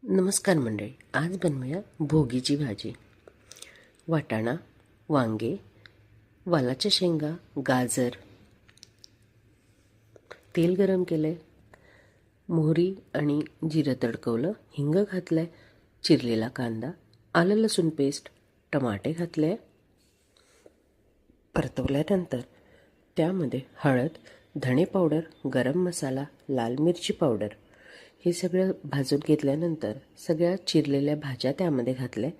नमस्कार मंडळी, आज बनवूया भोगीची भाजी. वाटाणा, वांगे, वालाच्या शेंगा, गाजर. तेल गरम केलंय, मोहरी आणि जिरं तडकवलं, हिंग घातलंय, चिरलेला कांदा, आलं लसूण पेस्ट, टमाटे घातले. परतवल्यानंतर त्यामध्ये हळद, धणे पावडर, गरम मसाला, लाल मिरची पावडर हे सगळं भाजून घेतल्यानंतर सगळ्या चिरलेल्या भाज्या त्यामध्ये घातल्या.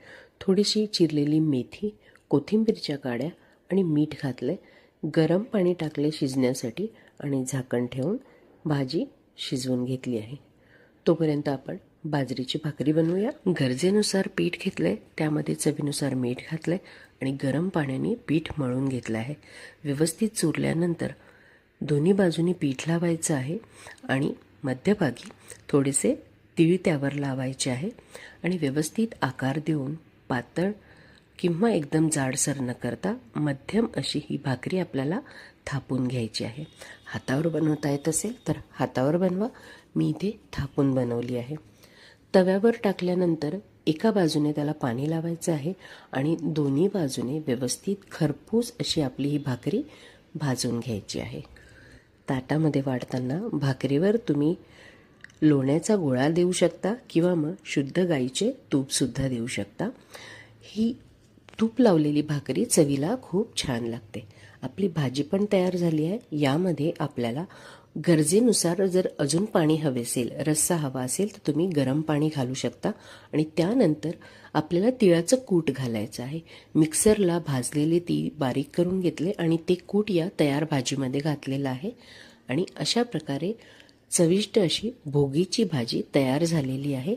थोडीशी चिरलेली मेथी, कोथिंबीरच्या काड्या आणि मीठ घातले. गरम पाणी टाकले शिजण्यासाठी आणि झाकण ठेवून भाजी शिजवून घेतली आहे. तोपर्यंत आपण बाजरीची भाकरी बनवूया. गरजेनुसार पीठ घेतले, त्यामध्ये चवीनुसार मीठ घातले आणि गरम पाण्याने पीठ मळून घेतलं आहे. व्यवस्थित चुरल्यानंतर दोन्ही बाजूनी पीठ लावायचं आहे आणि मध्यभागी थोडेसे तीळ त्यावर लावायचे आहे आणि व्यवस्थित आकार देऊन पातळ किंवा एकदम जाडसर न करता मध्यम अशी ही भाकरी आपल्याला थापून घ्यायची आहे. हातावर बनवता येत असेल तर हातावर बनवा. मी इथे थापून बनवली आहे. तव्यावर टाकल्यानंतर एका बाजूने त्याला पाणी लावायचं आहे आणि दोन्ही बाजूने व्यवस्थित खरपूस अशी आपली ही भाकरी भाजून घ्यायची आहे. ताटामध्ये वाढताना भाकरीवर तुम्ही लोण्याचा गोळा देऊ शकता किंवा मग शुद्ध गाईचे तूपसुद्धा देऊ शकता. ही तूप लावलेली भाकरी चवीला खूप छान लागते. आपली भाजी पण तयार झाली आहे. यामध्ये आपल्याला गरजेनुसार जर अजून पाणी हवे असेल, रस्सा हवा असेल तर तुम्ही गरम पाणी घालू शकता आणि त्यानंतर आपल्याला तिळाचं कूट घालायचं आहे. मिक्सरला भाजलेले तीळ बारीक करून घेतले आणि ते कूट या तयार भाजीमध्ये घातलेलं आहे आणि अशा प्रकारे चविष्ट अशी भोगीची भाजी तयार झालेली आहे.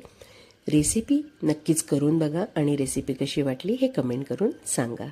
रेसिपी नक्कीच करून बघा आणि रेसिपी कशी वाटली हे कमेंट करून सांगा.